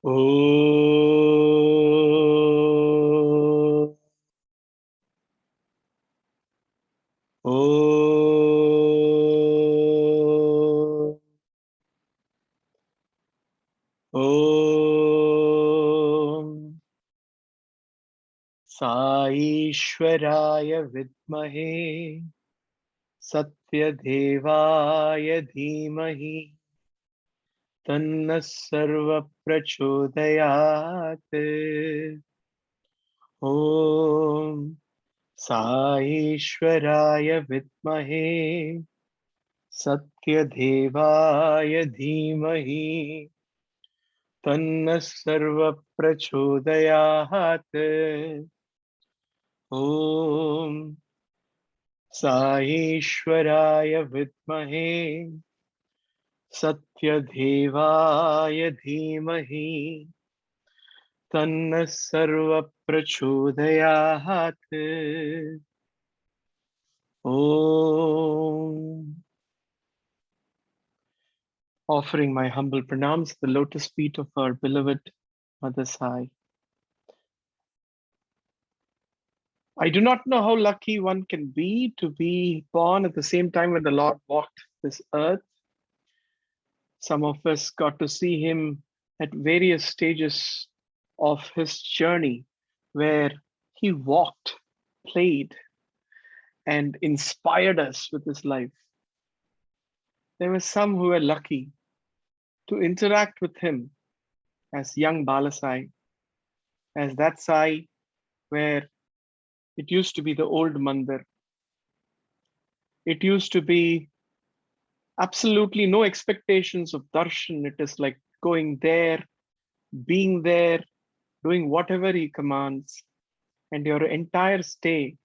Oh, oh, oh. Sai Ishwaraya Vidmahe Satyadevaya Dhimahi Tanna Sarva Prachodayat. Om Sai Ishwaraya Vidmahe Satyadevaya Dhimahi Tanna Sarva Prachodayat. Om Sai Ishwaraya Vidmahe Satyadevaya Dhimahi Tanna Sarva Prachodayat. Om. Offering my humble pranams at the lotus feet of our beloved Mother Sai. I do not know how lucky one can be to be born at the same time when the Lord walked this earth. Some of us got to see him at various stages of his journey where he walked, played, and inspired us with his life. There were some who were lucky to interact with him as young Balasai, as that Sai where it used to be the old mandir. It used to be absolutely no expectations of darshan. It is like going there, being there, doing whatever he commands, and your entire stay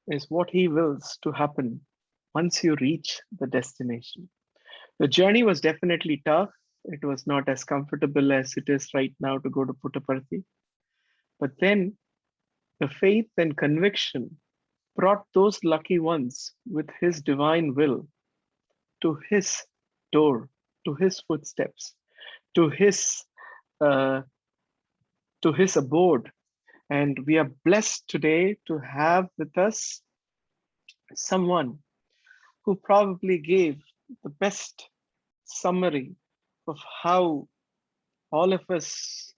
is what he wills to happen once you reach the destination. The journey was definitely tough. It was not as comfortable as it is right now to go to Puttaparthi. But then the faith and conviction brought those lucky ones with his divine will to his door, to his footsteps, to his uh, abode. And we are blessed today to have with us someone who probably gave the best summary of how all of us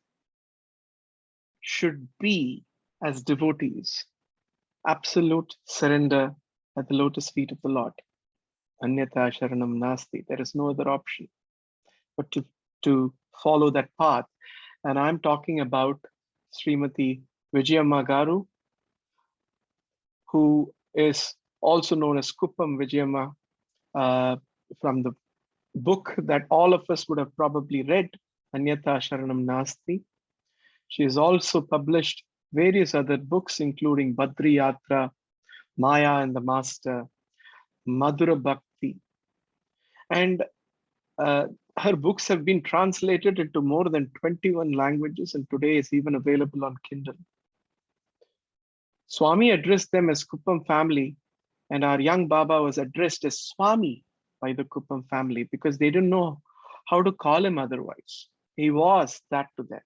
should be as devotees. Absolute surrender at the lotus feet of the Lord. Anyatha Sharanam Nasti. There is no other option but to follow that path. And I'm talking about Srimati Vijayamma Garu, who is also known as Kuppam Vijayamma, from the book that all of us would have probably read, Anyatha Sharanam Nasti. She has also published various other books, including Badri Yatra, Maya and the Master, Madhura Bhakti. And her books have been translated into more than 21 languages and today is even available on Kindle. Swami addressed them as Kuppam family, and our young Baba was addressed as Swami by the Kuppam family because they didn't know how to call him otherwise. He was that to them.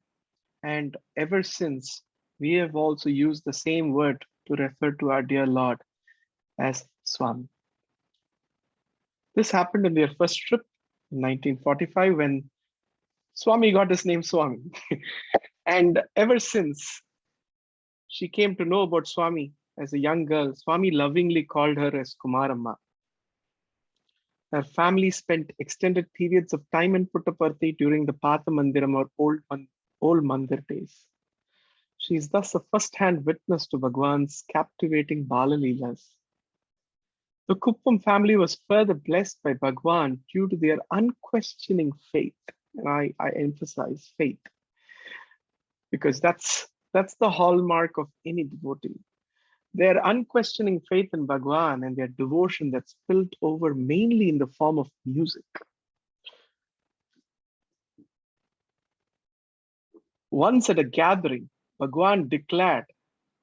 And ever since, we have also used the same word to refer to our dear Lord as Swami. This happened in their first trip in 1945 when Swami got his name Swami. And ever since she came to know about Swami as a young girl, Swami lovingly called her as Kumar Amma. Her family spent extended periods of time in Puttaparthi during the Patha Mandiram or old Mandir days. She is thus a first-hand witness to Bhagavan's captivating Bala Leelas. The Kuppam family was further blessed by Bhagavan due to their unquestioning faith. And I emphasize faith, because that's the hallmark of any devotee. Their unquestioning faith in Bhagavan and their devotion that spilled over mainly in the form of music. Once at a gathering, Bhagavan declared,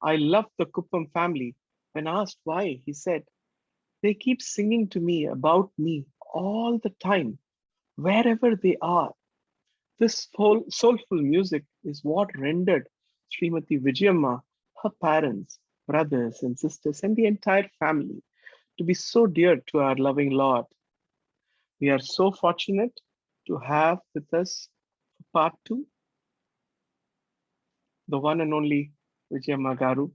"I love the Kuppam family." When asked why, he said, "They keep singing to me about me all the time, wherever they are. This whole soulful music is what rendered Srimati Vijayamma, her parents, brothers and sisters, and the entire family to be so dear to our loving Lord. We are so fortunate to have with us for part two the one and only Vijayamma Garu.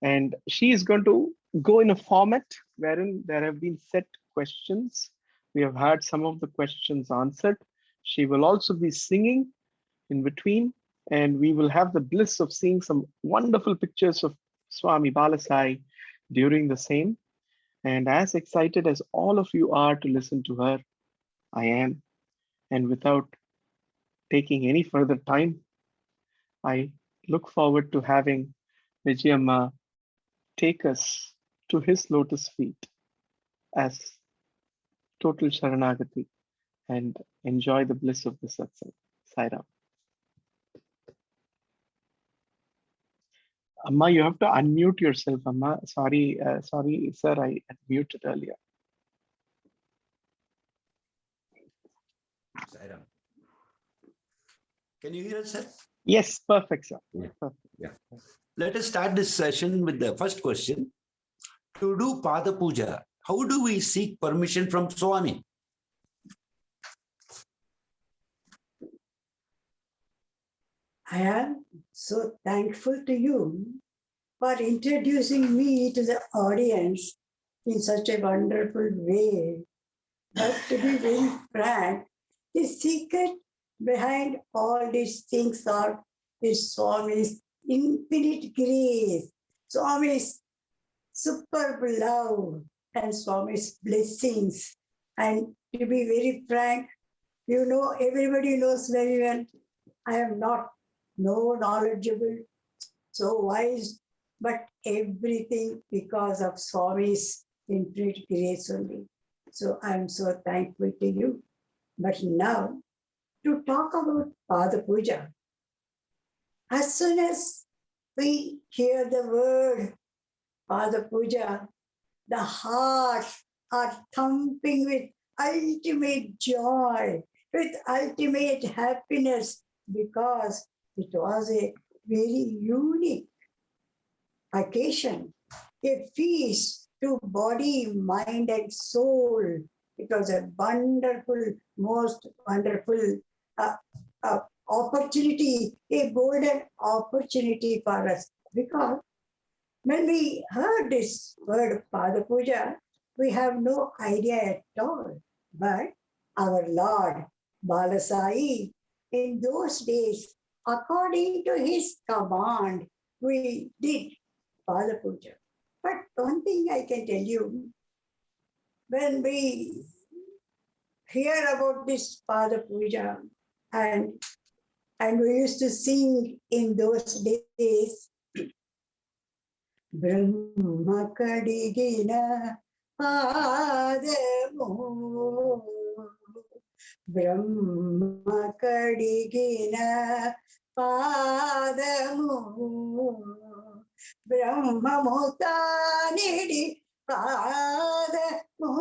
And she is going to go in a format wherein there have been set questions. We have had some of the questions answered. She will also be singing in between, and we will have the bliss of seeing some wonderful pictures of Swami Balasai during the same. And as excited as all of you are to listen to her, I am. And without taking any further time, I look forward to having Vijayamma take us to his lotus feet as total Sharanagati and enjoy the bliss of the satsang. Sai Ram. Amma, you have to unmute yourself, Amma. Sorry, sir, I muted earlier. Sai Ram. Can you hear us, sir? Yes, perfect, sir. Yeah. Perfect. Yeah. Let us start this session with the first question. To do Pada Puja, how do we seek permission from Swami? I am so thankful to you for introducing me to the audience in such a wonderful way. But to be very frank, the secret behind all these things are is Swami's infinite grace, Swami's superb love, and Swami's blessings. And to be very frank, you know, everybody knows very well, I am not no knowledgeable, so wise, but everything because of Swami's infinite grace only. So I'm so thankful to you. But now, to talk about Pada Puja, as soon as we hear the word Pada Puja, the hearts are thumping with ultimate joy, with ultimate happiness, because it was a very unique occasion, a feast to body, mind, and soul. It was a wonderful, most wonderful uh, opportunity, a golden opportunity for us. Because when we heard this word Pada Puja, we have no idea at all. But our Lord Balasai, in those days, according to his command, we did Pada Puja. But one thing I can tell you, when we hear about this Pada Puja, and we used to sing in those days, Brahma Kadigina Padamu, Brahma Kadigina Padamu, Brahma Mutanidi Padamu,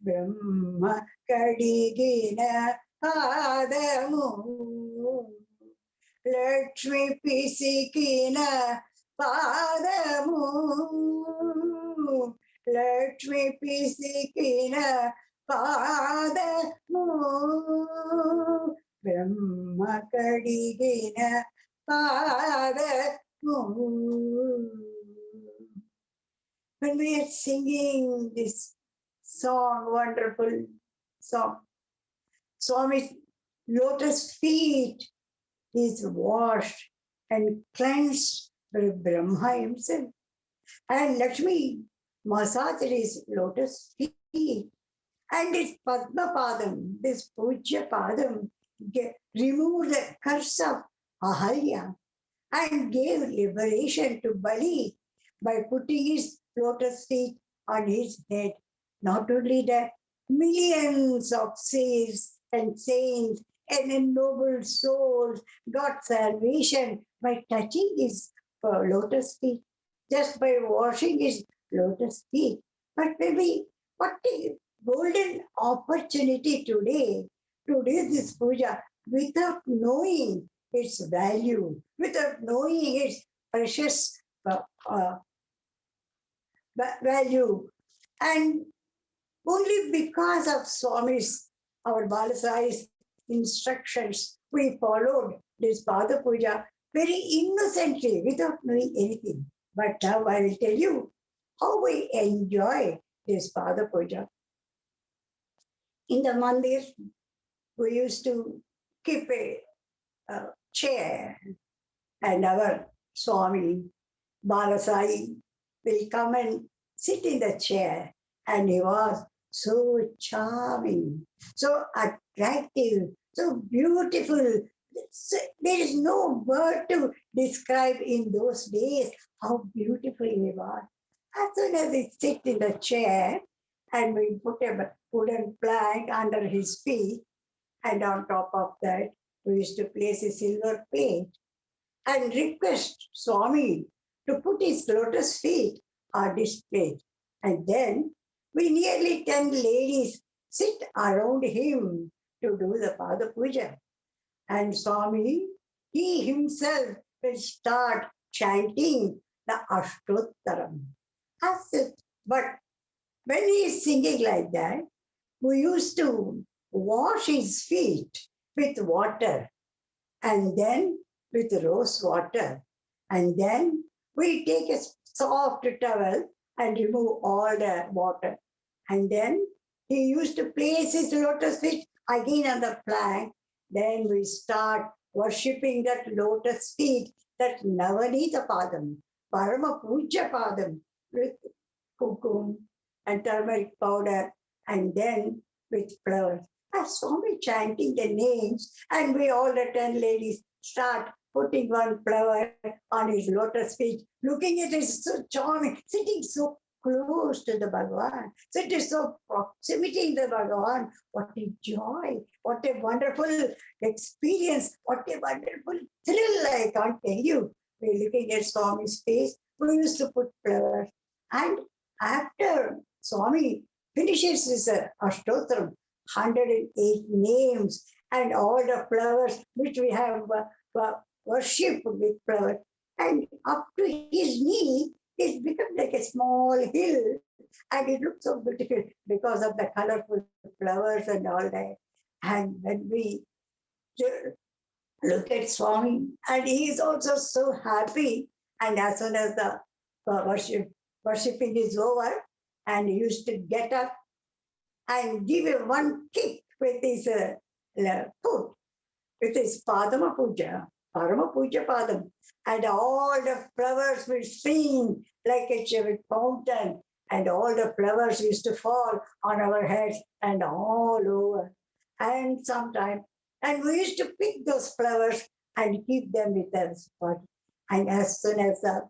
Brahma Kadigina Padamu, Lakshmi Pisikina Padamu, Lakshmi Pisikina Padamu, Brahma Kadigina Padamu. When we are singing this song, wonderful song, Swami's lotus feet is washed and cleansed by Brahma himself. And Lakshmi massaged his lotus feet. And his Padma Padam, this Puja Padam, removed the curse of Ahalya and gave liberation to Bali by putting his lotus feet on his head. Not only that, millions of saints and ennobled souls got salvation by touching his lotus feet, just by washing his lotus feet. But maybe what a golden opportunity today to do this puja without knowing its value, without knowing its precious uh, uh, value. And only because of Swami's, our Balasai's instructions, we followed this Pada Puja very innocently without knowing anything. But now I will tell you how we enjoy this Pada Puja. In the mandir, we used to keep a chair, and our Swami Balasai will come and sit in the chair, and he was so charming, so attractive, so beautiful. There is no word to describe in those days how beautiful he was. As soon as he sit in the chair, and we put a wooden plank under his feet, and on top of that, we used to place a silver plate and request Swami to put his lotus feet on this plate. And then we nearly 10 ladies sit around him to do the Pada Puja. And Swami, he himself will start chanting the Ashtottaram. But when he is singing like that, we used to wash his feet with water, and then with rose water. And then we take a soft towel and remove all the water. And then he used to place his lotus feet again on the plank. Then we start worshipping that lotus feet, that Navanita Padam, Parama Puja Padam, with kukum and turmeric powder, and then with flowers. I saw me chanting the names, and we all the 10 ladies start putting one flower on his lotus feet, looking at it so charming, sitting so close to the Bhagavan, sitting so proximity in the Bhagavan. What a joy, what a wonderful experience, what a wonderful thrill, I can't tell you. We're looking at Swami's face, we used to put flowers. And after Swami finishes his Ashtotram, 108 names and all the flowers which we have worshipped with flowers. And up to his knee, it's become like a small hill. And it looks so beautiful because of the colorful flowers and all that. And when we look at Swami, and he is also so happy. And as soon as the worshipping is over, and he used to get up and give a one kick with his foot, with his Padama Puja, Parama Puja Padam. And all the flowers will sing like a fountain. And all the flowers used to fall on our heads and all over. And sometimes, and we used to pick those flowers and keep them with us. And as soon as the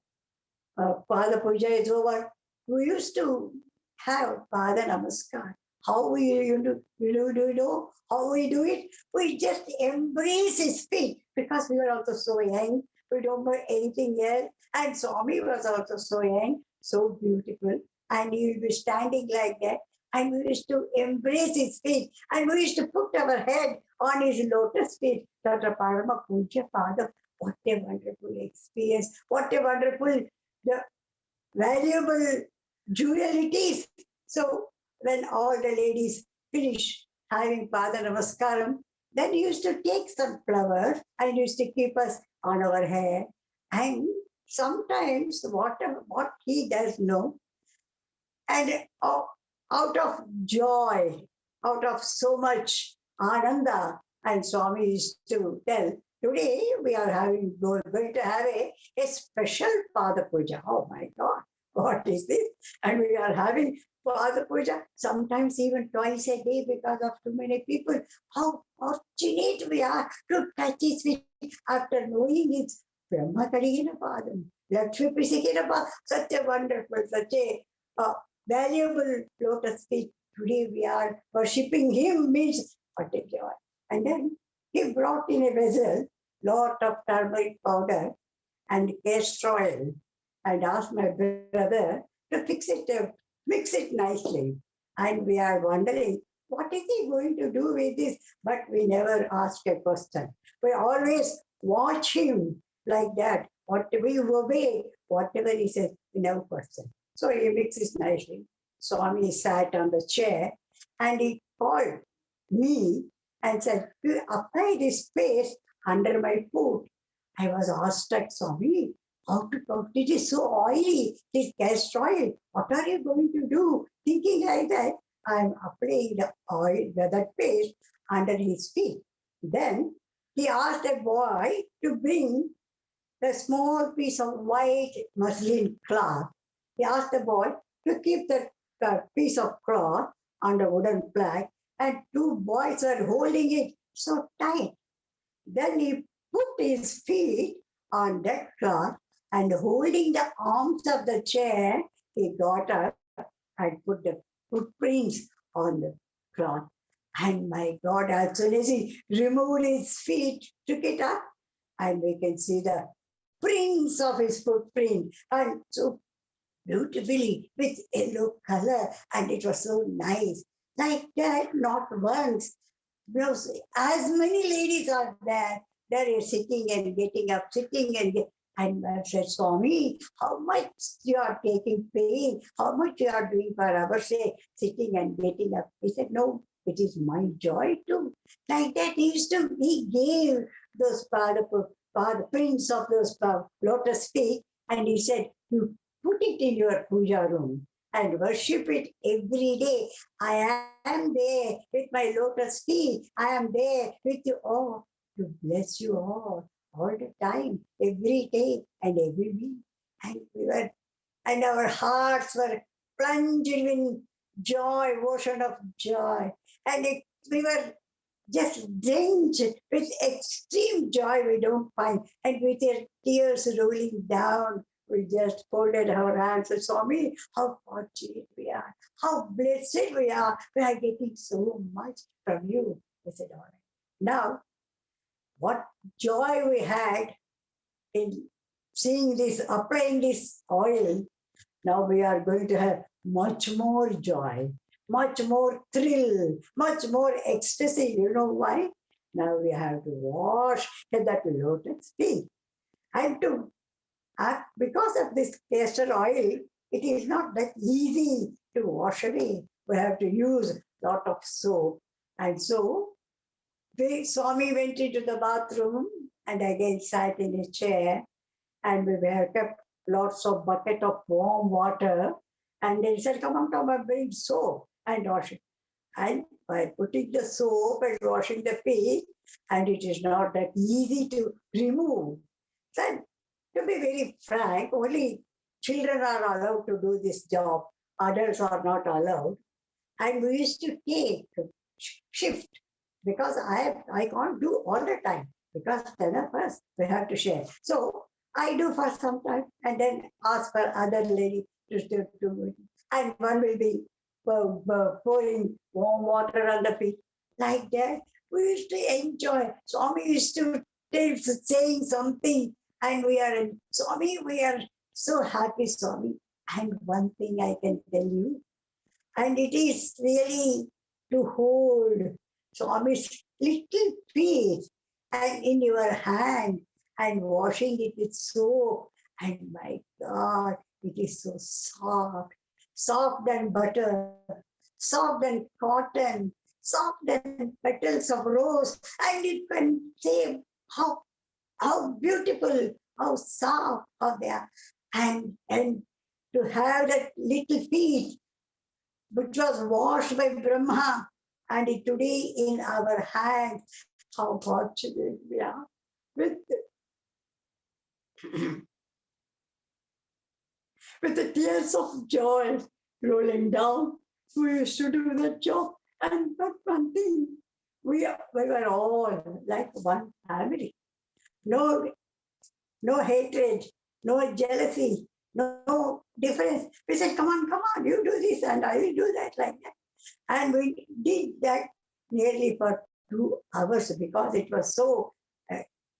Pada Puja is over, we used to have Pada Namaskar. How we do you know how we do it? We just embrace his feet because we were also so young. We don't know anything else. And Swami was also so young, so beautiful. And he would be standing like that. And we used to embrace his feet. And we used to put our head on his lotus feet. Tata Parama Puja Pada. What a wonderful experience. What a wonderful, valuable jewel it is. So when all the ladies finish having Pada Namaskaram, then he used to take some flowers and used to keep us on our hair. And sometimes what he does know, and out of joy, out of so much ananda, and Swami used to tell, today we are going to have a special Pada Puja. Oh my God, what is this? And we are having Pada Puja, sometimes even twice a day because of too many people. How fortunate we are to touch his feet after knowing it's Brahma Kadigina Padam, Lakshmi Pisikina Padam, such a wonderful, such a valuable lotus feet. Today we are worshipping him, means what a joy. And then he brought in a vessel lot of turmeric powder and castor oil, and asked my brother to mix it nicely. And we are wondering, what is he going to do with this? But we never ask a question. We always watch him like that. What we obey, whatever he says, we never question. So he mixes nicely. Swami sat on the chair and he called me and said, you apply this paste under my foot. I was awestruck, Swami, how to talk? It is so oily, it is castor oil. What are you going to do? Thinking like that, I am applying the oil, that paste under his feet. Then he asked a boy to bring a small piece of white muslin cloth. He asked the boy to keep that piece of cloth on the wooden plank, and two boys were holding it so tight. Then he put his feet on that cloth and holding the arms of the chair, he got up and put the footprints on the cloth. And my God, as soon as he removed his feet, took it up, and we can see the prints of his footprint, and so beautifully with yellow color, and it was so nice. Like that, not once. As many ladies are there, they are sitting and getting up, sitting and and I said, Swami, how much you are taking pain, how much you are doing for our sake, sitting and getting up. He said, no, it is my joy too. Like that, he gave those prints of those lotus feet, and he said, you put it in your puja room and worship it every day. I am there with my lotus feet. I am there with you all to bless you all the time, every day and every week. And our hearts were plunged in joy, ocean of joy. And we were just drenched with extreme joy we don't find. And with your tears rolling down, we just folded our hands and saw me, how fortunate we are, how blessed we are. We are getting so much from you. I said, all right. Now, what joy we had in seeing this, applying this oil, now we are going to have much more joy, much more thrill, much more ecstasy. You know why? Now we have to wash that lotus feet. And because of this castor oil, it is not that easy to wash away. We have to use a lot of soap. And so Swami went into the bathroom and again sat in a chair, and we have kept lots of bucket of warm water, and they said, come on, bring soap and wash it. And by putting the soap and washing the feet, and it is not that easy to remove. So, to be very frank, only children are allowed to do this job. Adults are not allowed. And we used to take shift, because I can't do all the time, because 10 of us, we have to share. So I do for some time and then ask for other lady to do it. And one will be pouring warm water on the feet. Like that, we used to enjoy. Swami used to saying something, and Swami, we are so happy, Swami. And one thing I can tell you, and it is really to hold Swami's little feet and in your hand and washing it with soap. And my God, it is so soft, soft than butter, soft than cotton, soft than petals of rose. And it can say how beautiful, how soft, how they are. And to have that little feet, which was washed by Brahma, and it today in our hands, how fortunate we are with the tears of joy rolling down. We used to do that job. And but one thing, we were all like one family. No hatred, no jealousy, no difference. We said, come on, you do this and I will do that, like that. And we did that nearly for 2 hours because it was so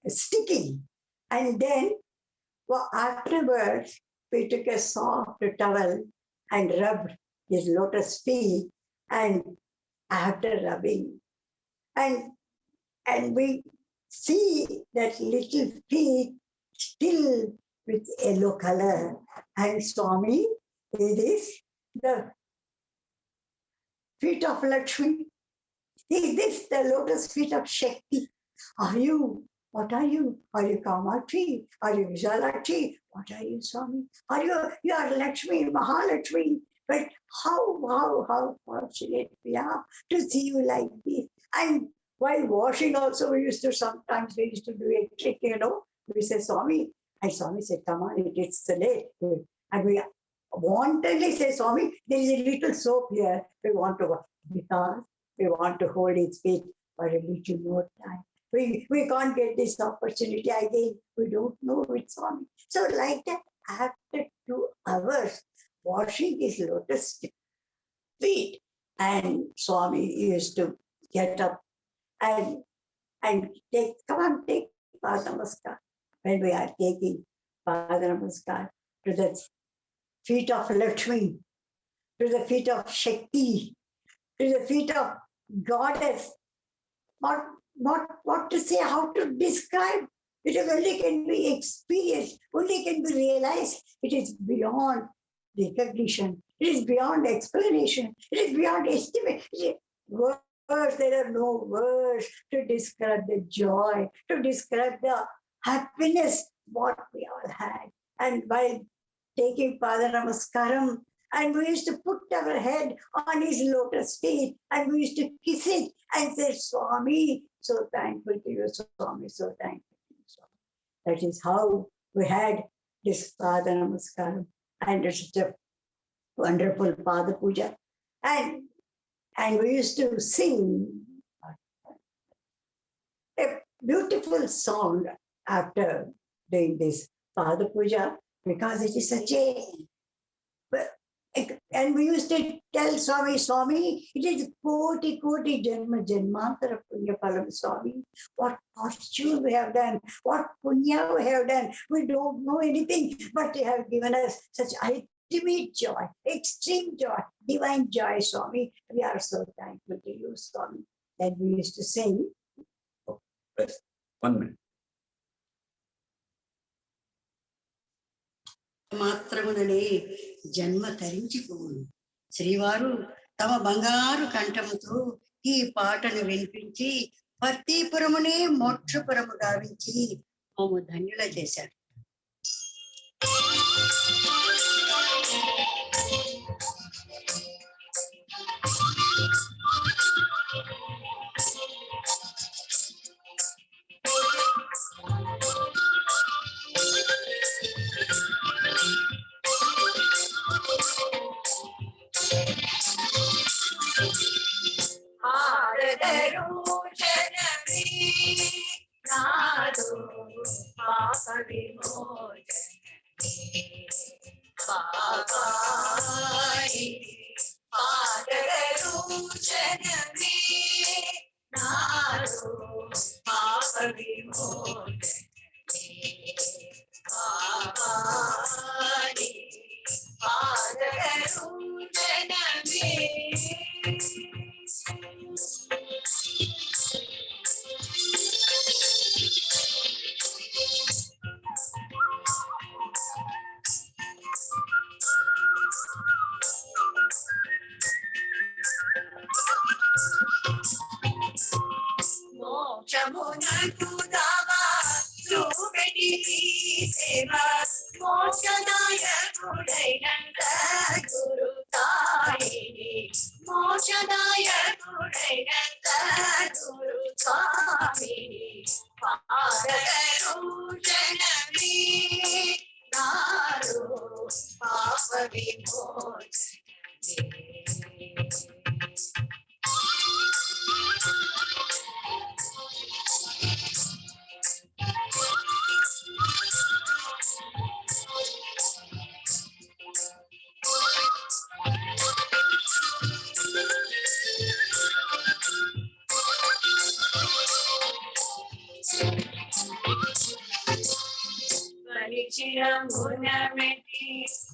sticky. And then afterwards, we took a soft towel and rubbed his lotus feet and after rubbing. And we see that little feet still with yellow color. And Swami, it is the feet of Lakshmi. Is this the lotus feet of Shakti? Are you? What are you? Are you Kamachi? Are you Vijalakshi? What are you, Swami? Are you are Lakshmi, Mahalakshmi? But how fortunate we are to see you like this. And while washing also, we used to do a trick, We say, Swami, and Swami said, come on, it is late. And we wantonly say, Swami, there is a little soap here. We want to wash because we want to hold its feet for a little more time. We can't get this opportunity again. We don't know it, Swami. So like that, after 2 hours, washing his lotus feet, and Swami used to get up and take Pada Namaskar. When we are taking Pada Namaskar to the feet of Lakshmi, to the feet of Shakti, to the feet of Goddess, what to say, how to describe. It only can be experienced, only can be realized. It is beyond recognition. It is beyond explanation. It is beyond estimate. Words, there are no words to describe the joy, to describe the happiness what we all had. And while taking Pada Namaskaram, and we used to put our head on his lotus feet, and we used to kiss it and say, Swami, so thankful to you, Swami, so thankful to you, Swami. That is how we had this Pada Namaskaram, and it's such a wonderful Pada Puja. And we used to sing a beautiful song after doing this Pada Puja, because it is such a... And we used to tell Swami, it is koti janmantara punya phalam, Swami. What fortune we have done, what punya we have done. We don't know anything, but you have given us such ultimate joy, extreme joy, divine joy, Swami. We are so thankful to you, Swami. And we used to sing. Oh, yes. 1 minute. మాత్రముననే జన్మ తరించిపోవును. శ్రీవారు తమ బంగారు కంఠముతో ఈ పాటను వినిపించి పర్తీపురమునే మోక్షపురము గావించి మమ్ము ధన్యుల చేశారు.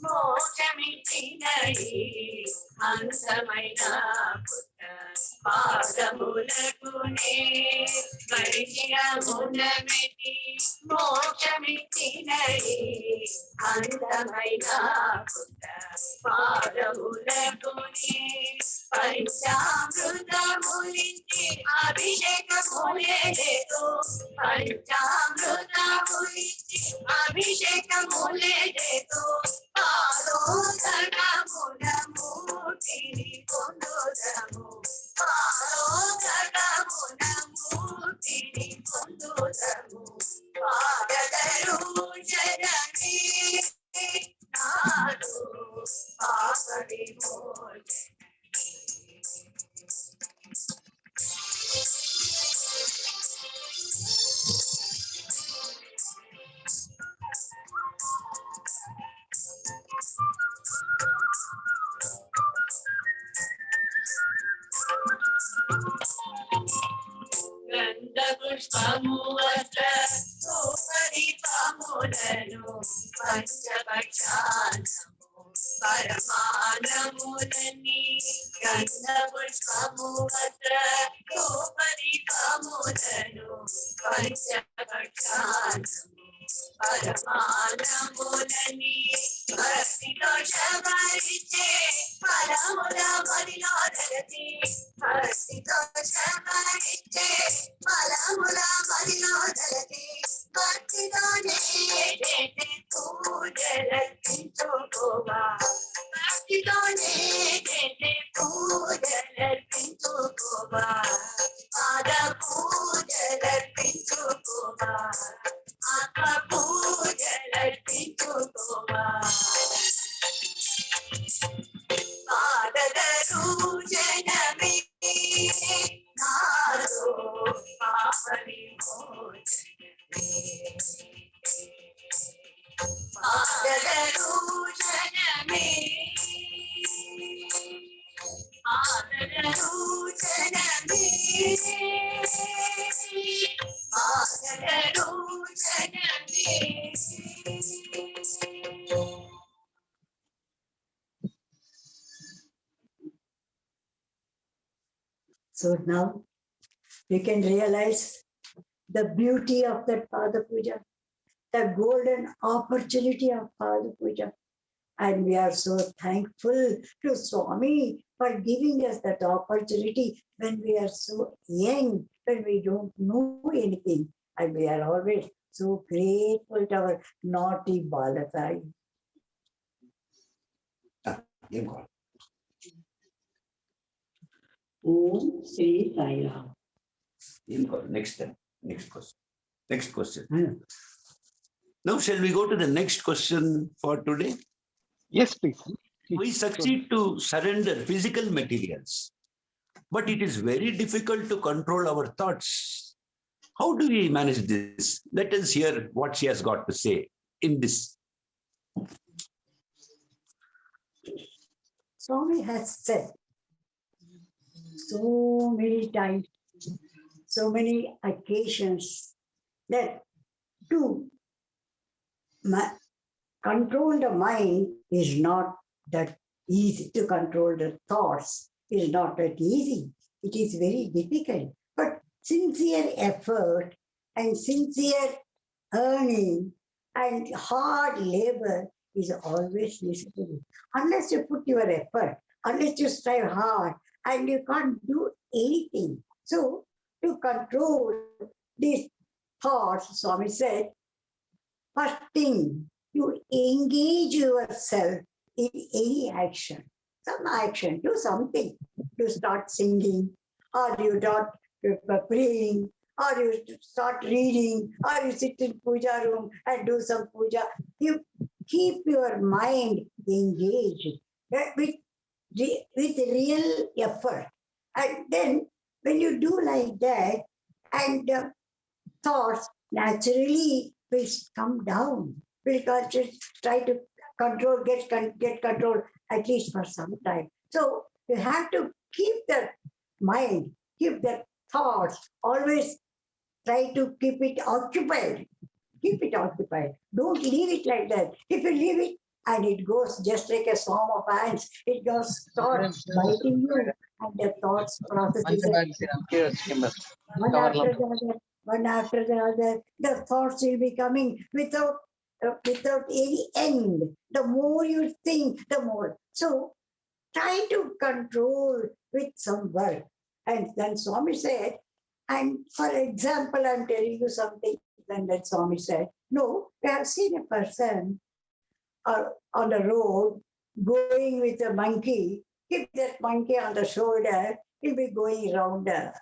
మోక్షమిచ్చినది అంతమైన పుట్ట పాదములకునే వైద్యమునమెతి మోక్షమిచ్చినది అందమైన పుట్ట పాదములకునే పంచామృతములించి అభిషేకములేదో పంచామృతములించి అభిషేకములేదో ఆరోధనమున మూర్తిని పొందుదము ఆరోధనమున మూర్తిని పొందుదము పాదదరుజనమే నాడు పాప విమోచన గంధ పుష్పము వస్త్ర సోపరిపములను పంచపక్షానము పరమానములని గంధ పుష్పము వస్త్ర సోపరిపములను పంచపక్షానము పరమానములని భక్తితో శబరిచే ఫలముల బలిలో ధరతి భక్తితో శబరిచే ఫలముల బలిలో ధరతి భక్తితోనే పూజలర్పించుకోవా భక్తితోనే పూజలర్పించుకోవా పాద పూజలర్పించుకోవా ఆత్మ పూజలర్పించుకోవా పాదదరుజనమే నాదో పాప విమోచనమే పాదదరుజనమే పాదదరుజనమే పాదదరుజనమే. So now we can realize the beauty of that Pada Puja, the golden opportunity of Pada Puja. And we are so thankful to Swami for giving us that opportunity when we are so young, when we don't know anything. And we are always so grateful to our naughty Balasai. Game call. Om Sri Sai Ram. Game call. Next time. Next question. Next question. Now, shall we go to the next question for today? Yes, please. We succeed to surrender physical materials, but it is very difficult to control our thoughts. How do we manage this? Let us hear what she has got to say in this. Swami has said so many times, so many occasions that to control the mind is not that easy. To control the thoughts is not that easy. It is very difficult. But sincere effort and sincere earning and hard labor is always necessary. Unless you put your effort, unless you strive hard, and you can't do anything. So, to control these thoughts, Swami said, first thing, you engage yourself in any action. Some action, do something. You start singing, or you start praying, or you start reading, or you sit in puja room and do some puja. You keep your mind engaged with real effort. And then when you do like that, and thoughts naturally will come down. Will try to control, get control at least for some time. So you have to keep the mind, keep the thoughts, always try to keep it occupied. Keep it occupied. Don't leave it like that. If you leave it and it goes just like a swarm of ants, it goes starts biting you and the thoughts processes one Cover after the other, one after the other. The thoughts will be coming without any end. The more you think, the more. So try to control with some work. And then Swami said, and for example, I'm telling you something. Then that Swami said, no, we have seen a person on the road going with a monkey. Keep that monkey on the shoulder, he'll be going around the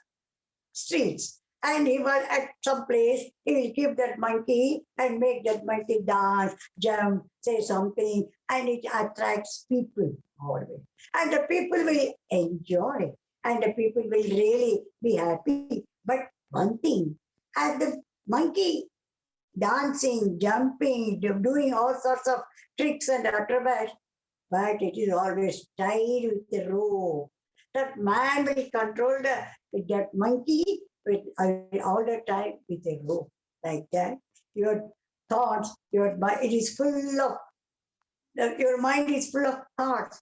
streets. And he was at some place, he will keep that monkey and make that monkey dance, jump, say something, and it attracts people always. And the people will enjoy, and the people will really be happy. But one thing, as the monkey dancing, jumping, doing all sorts of tricks and acrobats, but it is always tied with a rope. That man will control that monkey with all the time with a rope, like that. Your thoughts, it is full of, your mind is full of thoughts.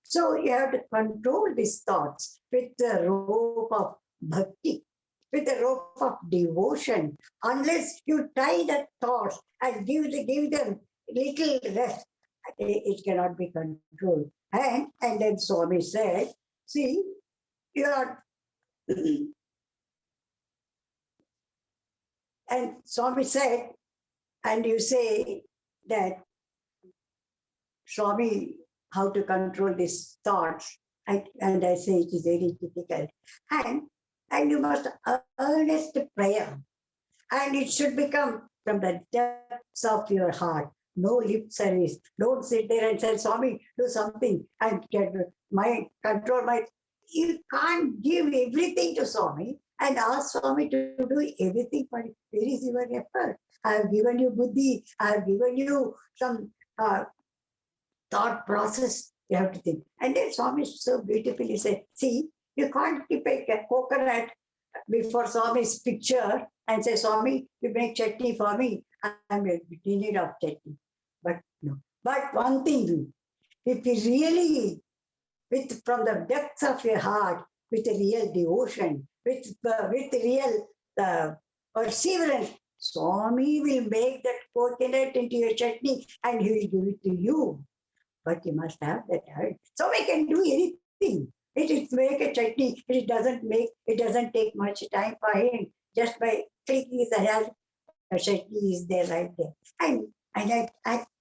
So you have to control these thoughts with the rope of bhakti, with the rope of devotion. Unless you tie the thoughts and give them little rest, it cannot be controlled. And then Swami said, see, you are, and Swami said, and you say that Swami, how to control these thoughts, and I say it is very difficult. And you must earnest prayer, and it should become from the depths of your heart. No lip service. Don't sit there and say, Swami, do something and get my control my. You can't give everything to Swami and ask Swami to do everything for you. Where is your effort? I have given you buddhi. I have given you some thought process. You have to think. And then Swami so beautifully said, see, you can't keep a coconut before Swami's picture and say, Swami, you make chutney for me. I'm in need of chutney. But no. But one thing do, if you really, from the depths of your heart, with a real devotion, with real perseverance, Swami will make that coconut into your chutney and he will give it to you. But you must have that heart. Swami can do anything. It is make a chutney. It doesn't take much time for him. Just by clicking his hand, the chutney is there right there. And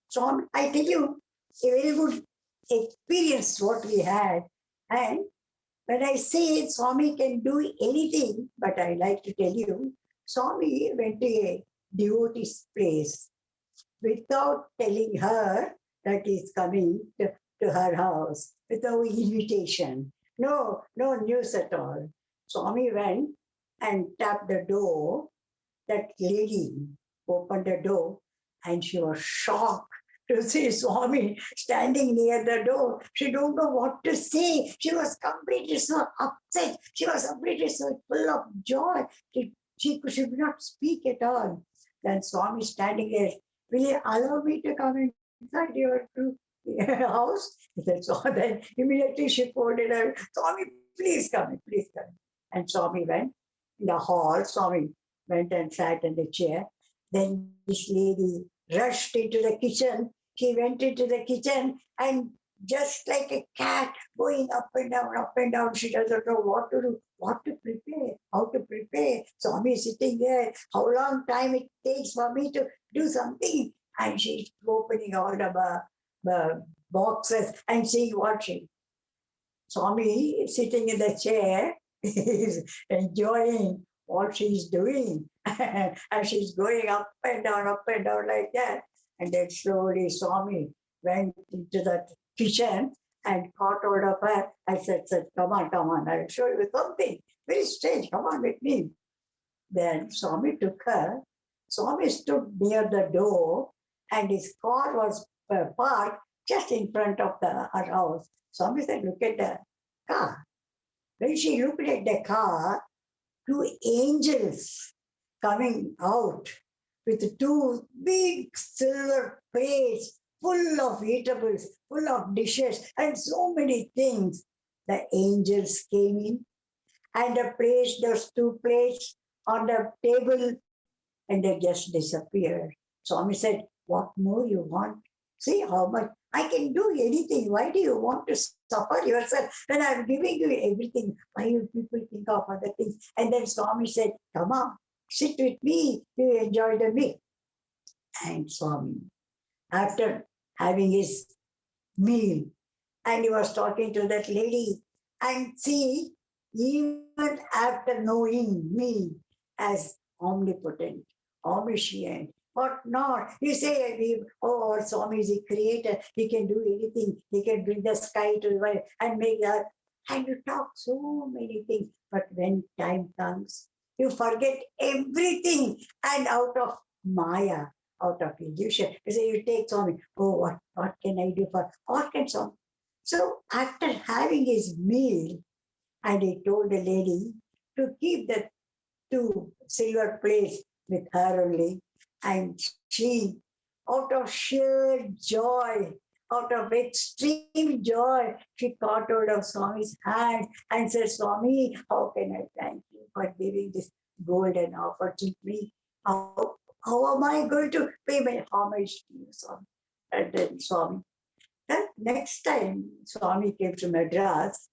Swami, I tell you, a very good experience what we had. And when I say Swami can do anything, but I like to tell you, Swami went to a devotee's place without telling her that he's coming to her house, without invitation. No news at all. Swami went and tapped the door. That lady opened the door and she was shocked to see Swami standing near the door. She don't know what to say. She was completely so upset. She was completely so full of joy. She could not speak at all. Then Swami standing there, will you allow me to come inside your house? He said, so then immediately she folded her, Swami, please come in, please come in. And Swami went in the hall. Swami went and sat in the chair. Then this lady rushed into the kitchen. She went into the kitchen and just like a cat going up and down, she doesn't know what to do, what to prepare, how to prepare. Swami is sitting there, how long time it takes for me to do something. And she's opening all the boxes and seeing what Swami is sitting in the chair, is enjoying what she's doing. And she's going up and down like that. And then slowly Swami went into the kitchen and caught hold of her and said, come on, I'll show you something very strange, come on with me. Then Swami took her. Swami stood near the door and his car was parked just in front of her house. Swami said, look at the car. When she looked at the car, two angels coming out with two big silver plates full of eatables, full of dishes, and so many things. the angels came in and they placed those two plates on the table and they just disappeared. Swami said, what more you want? See how much I can do anything. Why do you want to suffer yourself when I'm giving you everything? Why you people think of other things? And then Swami said, come on, sit with me. You enjoy the meal. And Swami, after having his meal, and he was talking to that lady, and see, even after knowing me as omnipotent, omniscient, what not? You say, oh, our Swami is a creator, he can do anything, he can bring the sky to the world and make that. And you talk so many things, but when time comes, you forget everything, and out of Maya, out of illusion, you say, you take Swami, oh, what can I do for? What can Swami? So after having his meal, and he told the lady to keep the two silver plates with her only, and she, out of sheer joy, out of extreme joy, she caught hold of Swami's hand and said, Swami, how can I thank you for giving this golden offer to me? How am I going to pay my homage to you, Swami? And then Swami, that next time Swami came to Madras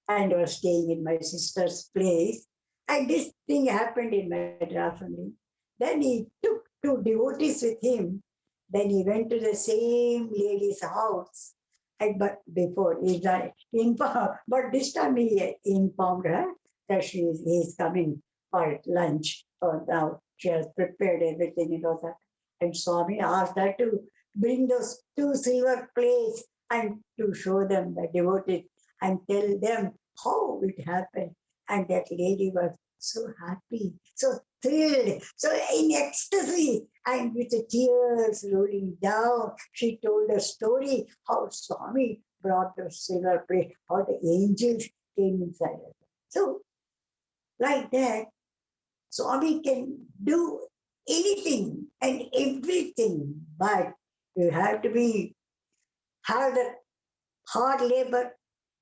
and was staying in my sister's place, and this thing happened in Madras only. Then he took two devotees with him. Then he went to the same lady's house. And but before he died, but this time he informed her that he is coming for lunch. So now she has prepared everything and all that. And Swami asked her to bring those two silver plates and to show them the devotees and tell them how it happened. And that lady was so happy, so thrilled, so in ecstasy, and with the tears rolling down, she told a story how Swami brought the silver plate, how the angels came inside her. So, like that, Swami can do anything and everything, but you have to have the hard labor,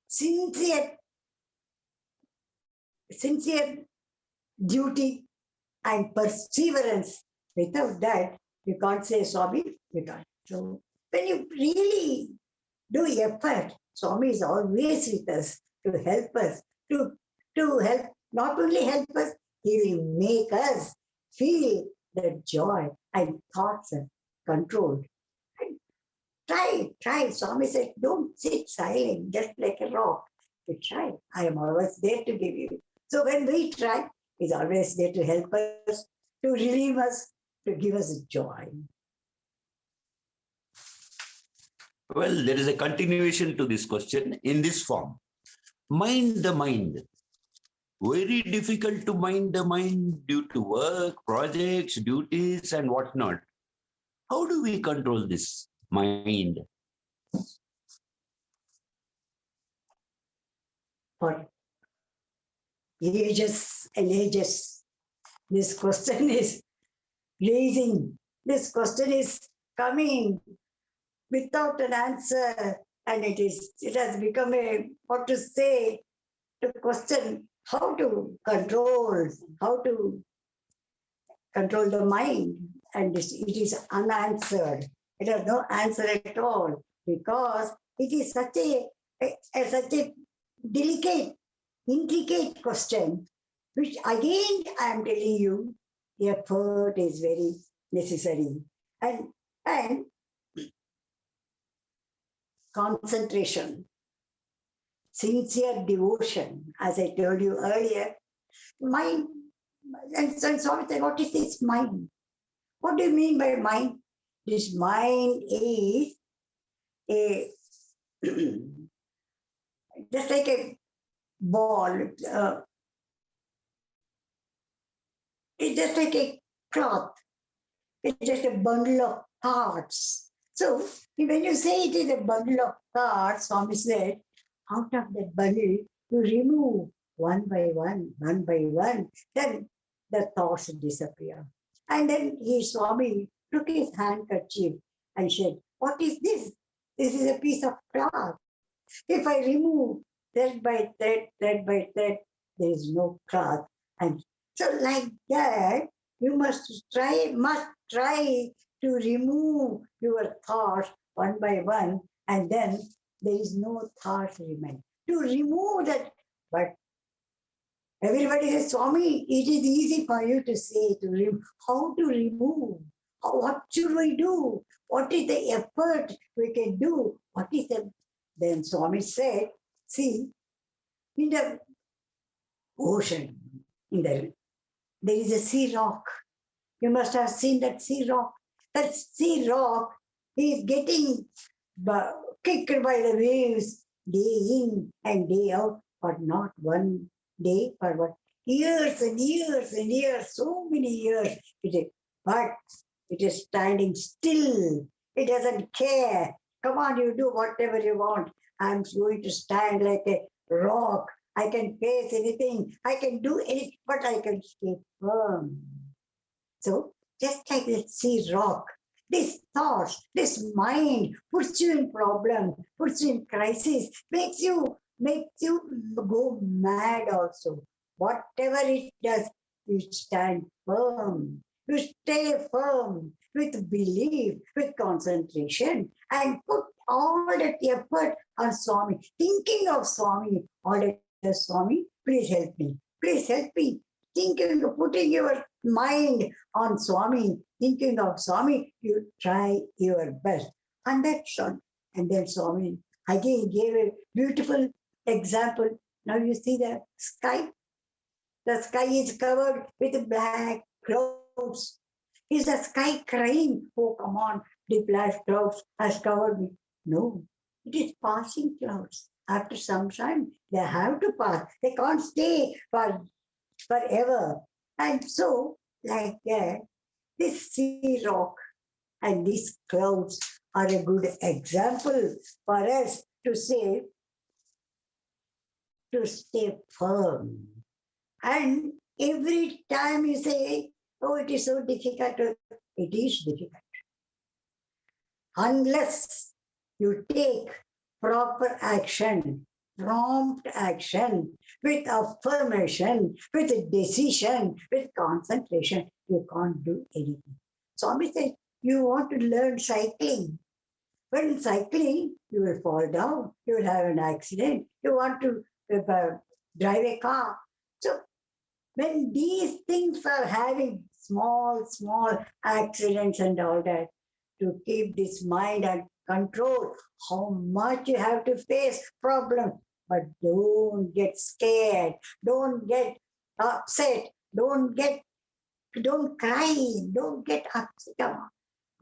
sincere duty and perseverance. Without that, you can't say Swami, you can't. So when you really do effort, Swami is always with us to help us, to help, not only help us, he will make us feel the joy and thoughts are controlled. And try. Swami said, don't sit silent, just like a rock. You try. I am always there to give you. So when we try, he's always there to help us, to relieve us, to give us joy. Well, there is a continuation to this question in this form. Mind the mind. Very difficult to mind the mind due to work, projects, duties, and whatnot. How do we control this mind? For ages and ages, this question is raising. This question is coming without an answer, and it has become a what to say to question how to control the mind, and it is unanswered. It has no answer at all because it is such a delicate, intricate question, which again I am telling you, effort is very necessary, and concentration, sincere devotion, as I told you earlier. Mind, and so Swami said, what is this mind? What do you mean by mind? This mind is a just like a ball. It's just like a cloth. It's just a bundle of thoughts. So when you say it is a bundle of thoughts, Swami said, out of that bundle, you remove one by one, then the thoughts disappear. And then Swami took his handkerchief and said, what is this? This is a piece of cloth. If I remove thread by thread, thread by thread, there is no cloth. And so like that, you must try to remove your thoughts one by one, and then there is no thoughts remain. To remove that, but everybody says, Swami, it is easy for you to say to remove. How to remove? What should we do? What is the effort we can do? What is the then Swami said, see, in the ocean, there is a sea rock. You must have seen that sea rock. That sea rock is getting kicked by the waves day in and day out, but not one day, for what? Years and years and years, so many years. But it is standing still. It doesn't care. Come on, you do whatever you want. I'm going to stand like a rock. I can face anything. I can do anything, but I can stay firm. So, just like the sea rock, this thoughts, this mind puts you in problem, puts you in crisis, makes you go mad also. Whatever it does, you stand firm. You stay firm with belief, with concentration, and put all that effort on Swami, thinking of Swami, all that Swami, please help me. Please help me. Thinking of putting your mind on Swami, thinking of Swami, you try your best. And that's all. And then Swami again gave a beautiful example. Now you see the sky. The sky is covered with black clouds. Is the sky crying? Oh, come on, the black clouds has covered me. No, it is passing clouds. After some time, they have to pass. They can't stay forever. And so, like that, this sea rock and these clouds are a good example for us to say, to stay firm. And every time you say, oh, it is so difficult, it is difficult. Unless you take proper action, prompt action, with affirmation, with decision, with concentration, you can't do anything. Swami said, you want to learn cycling. When cycling, you will fall down, you will have an accident, you want to drive a car. So when these things are having small accidents and all that, to keep this mind and control, how much you have to face problems. But don't get scared, don't get upset, don't cry, don't get upset.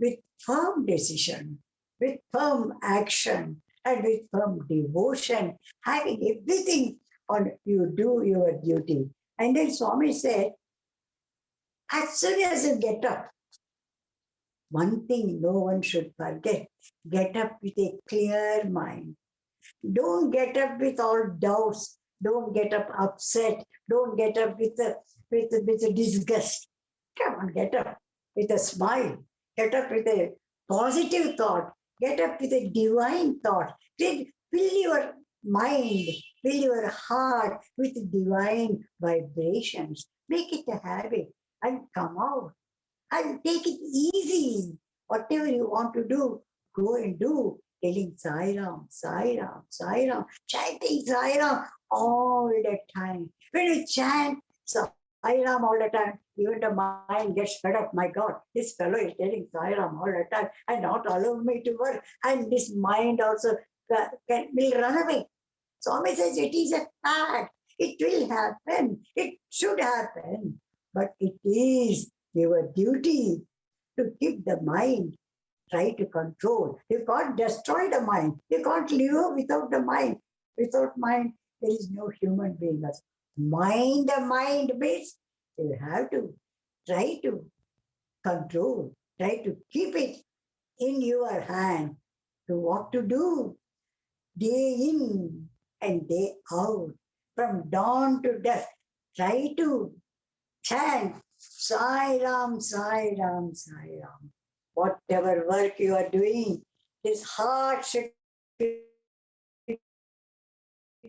With firm decision, with firm action, and with firm devotion, having everything on you do your duty. And then Swami said, as soon as you get up, one thing no one should forget, get up with a clear mind. Don't get up with all doubts. Don't get up upset. Don't get up with a disgust. Come on, get up with a smile. Get up with a positive thought. Get up with a divine thought. Fill your mind, fill your heart with divine vibrations. Make it a habit and come out. And take it easy. Whatever you want to do, go and do. Telling Sai Ram, Sai Ram, Sai Ram, chanting Sai Ram all the time. When you chant Sai Ram all the time, even the mind gets fed up. My God, this fellow is telling Sai Ram all the time and not allow me to work. And this mind also will run away. Swami says it is a fact. It will happen. It should happen. But it is your duty to keep the mind, try to control. You can't destroy the mind. You can't live without the mind. Without mind, there is no human being. Mind the mind means you have to try to control, try to keep it in your hand to what to do day in and day out, from dawn to dusk. Try to chant Sai Ram, Sai Ram, Sai Ram. Whatever work you are doing, this heart should be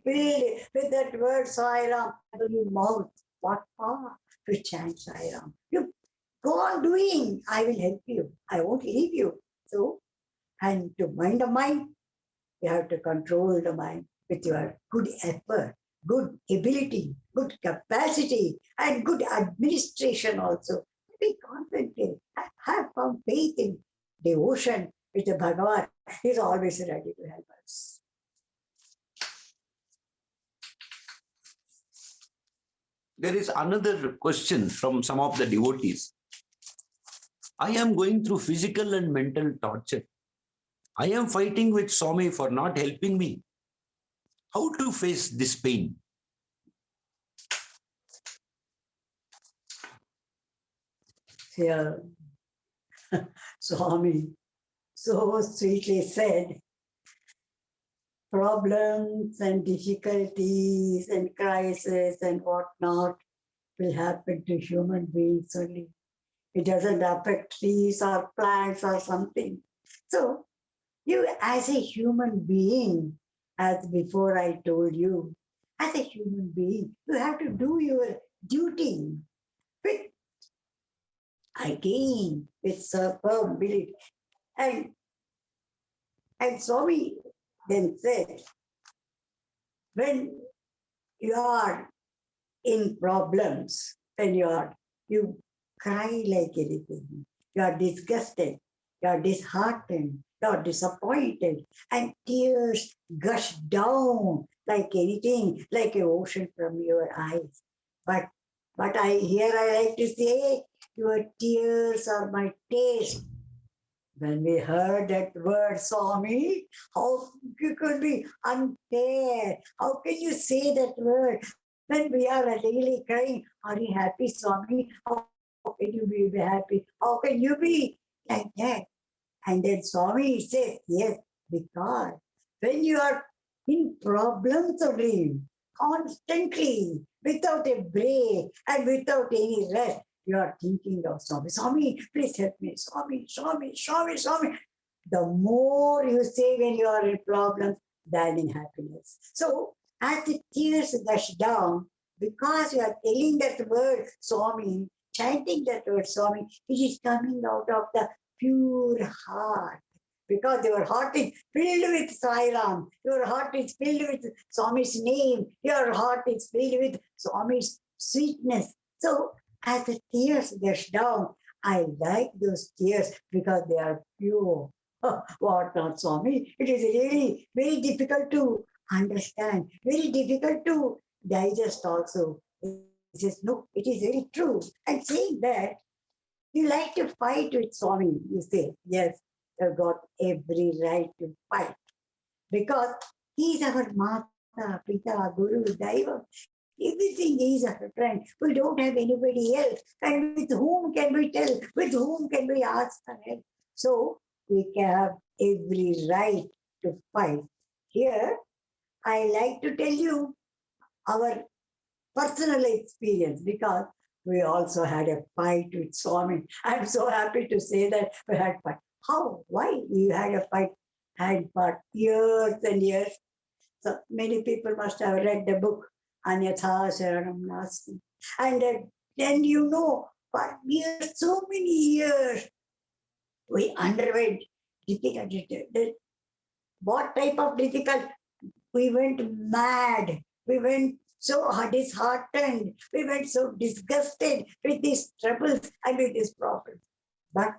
filled with that word Sai Ram in your mouth. What for? To chant Sai Ram. You go on doing. I will help you. I won't leave you. So, and to mind the mind, you have to control the mind with your good effort, good ability, good capacity, and good administration also. Be confident. Have some faith in devotion with the Bhagavan. He's always ready to help us. There is another question from some of the devotees. I am going through physical and mental torture. I am fighting with Swami for not helping me. How to face this pain? Here, Swami so sweetly said, problems and difficulties and crises and whatnot will happen to human beings only. It doesn't affect trees or plants or something. So, you as a human being, as before I told you, as a human being, you have to do your duty with, again, with superb belief. And Swami then said, when you are in problems, when you cry like anything, you are disgusted, you are disheartened, you are disappointed, and tears gush down like anything, like an ocean from your eyes. But I like to say, your tears are my taste. When we heard that word, Swami, how you could be unfair? How can you say that word when we are really crying? Are you happy, Swami? How can you be happy? How can you be like that? And then Swami says, yes, because when you are in problems only, constantly, without a break and without any rest, you are thinking of Swami. Swami, please help me. Swami, Swami, Swami, Swami. The more you say when you are in problems, than in happiness. So as the tears gush down, because you are telling that word Swami, chanting that word Swami, it is coming out of the pure heart. Because your heart is filled with Sai Ram, your heart is filled with Swami's name, your heart is filled with Swami's sweetness. So as the tears gush down, I like those tears because they are pure. What not, Swami? It is really very difficult to understand, very difficult to digest also. He says, no, it is very true. And saying that, you like to fight with Swami, you say, yes, you've got every right to fight. Because he is our Mata, Pita, Guru, Daiva. Everything is our friend. We don't have anybody else. And with whom can we tell? With whom can we ask for help? So we can have every right to fight. Here, I like to tell you our personal experience because we also had a fight with Swami. I'm so happy to say that we had fight. How? Why you had a fight? Had for years and years. So many people must have read the book Anyatha Sharanam Nasti. And then you know, for years, so many years, we underwent difficult. What type of difficult? We went mad. We went so disheartened. We went so disgusted with these troubles and with these problems. But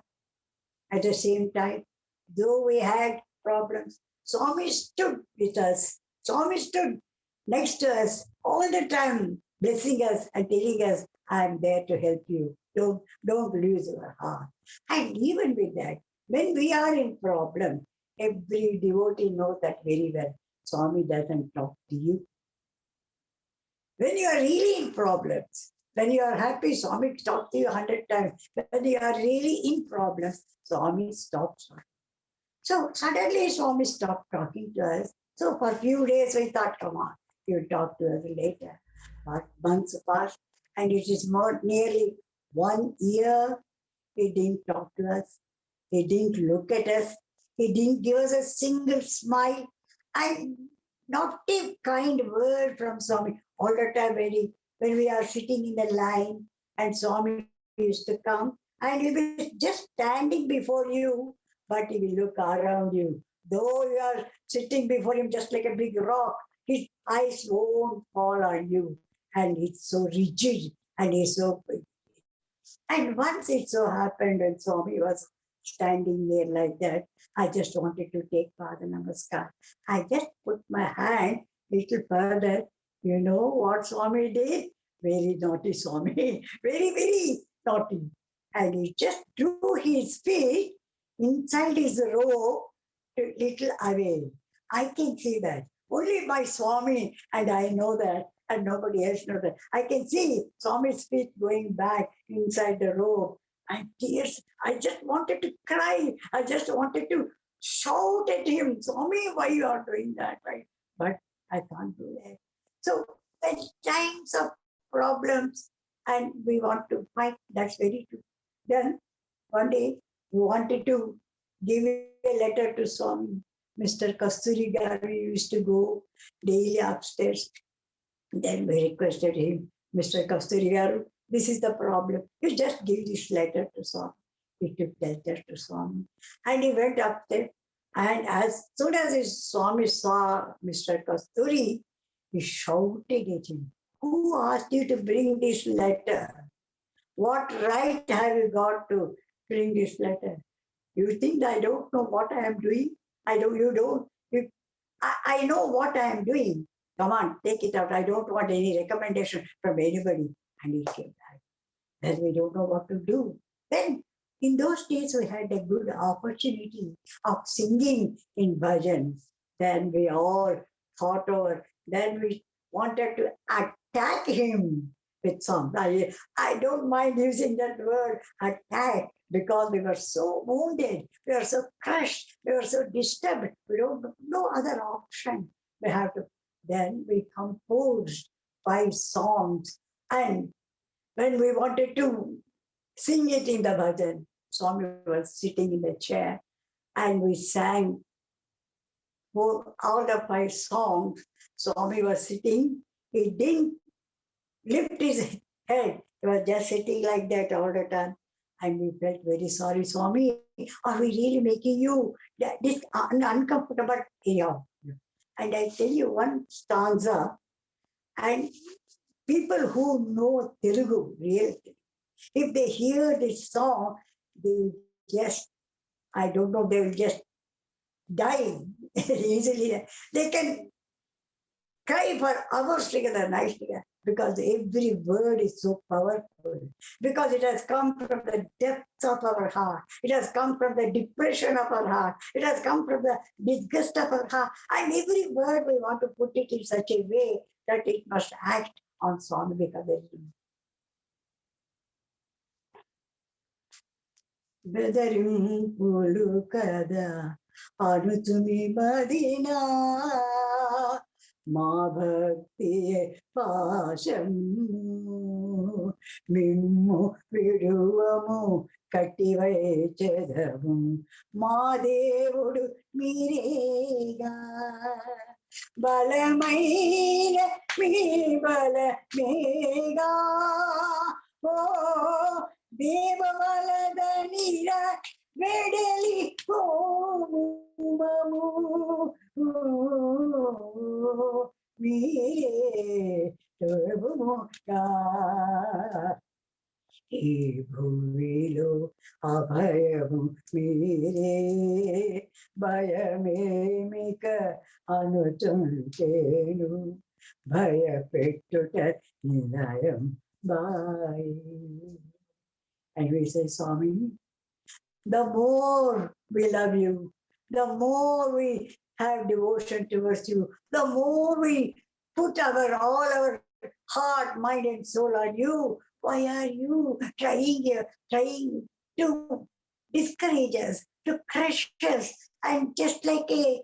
at the same time, though we had problems, Swami stood with us. Swami stood next to us all the time, blessing us and telling us, I'm there to help you. Don't lose your heart. And even with that, when we are in problem, every devotee knows that very well. Swami doesn't talk to you. When you are really in problems, when you are happy, Swami talks to you 100 times. When you are really in problems, Swami stops. So suddenly Swami stopped talking to us. So for a few days we thought, come on, you'll talk to us later. But months passed and it is more nearly 1 year he didn't talk to us. He didn't look at us. He didn't give us a single smile. And not a kind word from Swami. All the time when we are sitting in the line and Swami used to come and he will be just standing before you, but he will look around you. Though you are sitting before him just like a big rock, his eyes won't fall on you. And it's so rigid and he's so big. And once it so happened when Swami was standing there like that, I just wanted to take Father Namaskar. I just put my hand little further. You know what Swami did? Very naughty Swami. Very, very naughty. And he just drew his feet inside his robe a little away. I can see that. Only my Swami and I know that, and nobody else knows that. I can see Swami's feet going back inside the robe. And tears, I just wanted to cry. I just wanted to shout at him, Swami, why you are doing that? Right? But I can't do that. So at times of problems and we want to fight, that's very true. Then one day we wanted to give a letter to Swami. Mr. Kasturi Garu used to go daily upstairs. Then we requested him, Mr. Kasturi Garu, this is the problem. You just give this letter to Swami. He took the letter to Swami. And he went up there. And as soon as his Swami saw Mr. Kasturi, he shouted at him, who asked you to bring this letter? What right have you got to bring this letter? You think I don't know what I am doing? You don't. I know what I am doing. Come on, take it out. I don't want any recommendation from anybody. And he came back. Then we don't know what to do. Then in those days, we had a good opportunity of singing in bhajans. Then we all thought over. Then we wanted to attack him with songs. I don't mind using that word, attack, because we were so wounded, we were so crushed, we were so disturbed. We don't no other option. We have to. Then we composed 5 songs, and when we wanted to sing it in the bhajan, Swami was sitting in the chair, and we sang all the 5 songs. Swami was sitting. He didn't lift his head. He was just sitting like that all the time. And we felt very sorry, Swami. Are we really making you this uncomfortable? Yeah. And I tell you one stanza, and people who know Telugu, really, if they hear this song, they will just, I don't know, they will just die easily. They can cry for hours together, nights together, because every word is so powerful. Because it has come from the depths of our heart. It has come from the depression of our heart. It has come from the disgust of our heart. And every word we want to put it in such a way that it must act on Swami because there is Bedarim kada Anutumi Madina Ma Bhakti Pashamu Mimmu Viduvamu Kattivai Chedavu Ma Devudu Mirega Balamaina Mi Balamega Oh Devaladaniya Vedali Homamu Mire Turbuka Ibhuvilo Abhayamu Mire Bayamemika Anutuntenu Bhayapettuta Nilayam Bye. And we say, Swami, the more we love you, the more we have devotion towards you, the more we put all our heart, mind, and soul on you. Why are you trying to discourage us, to crush us, and just like a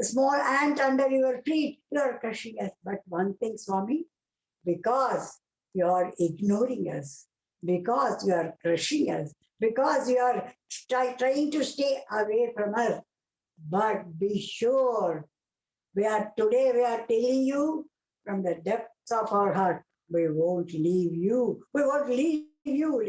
small ant under your feet, you are crushing us. But one thing, Swami, because you are ignoring us, because you are crushing us, because you are trying to stay away from us. But be sure Today we are telling you from the depths of our heart, we won't leave you. We won't leave you.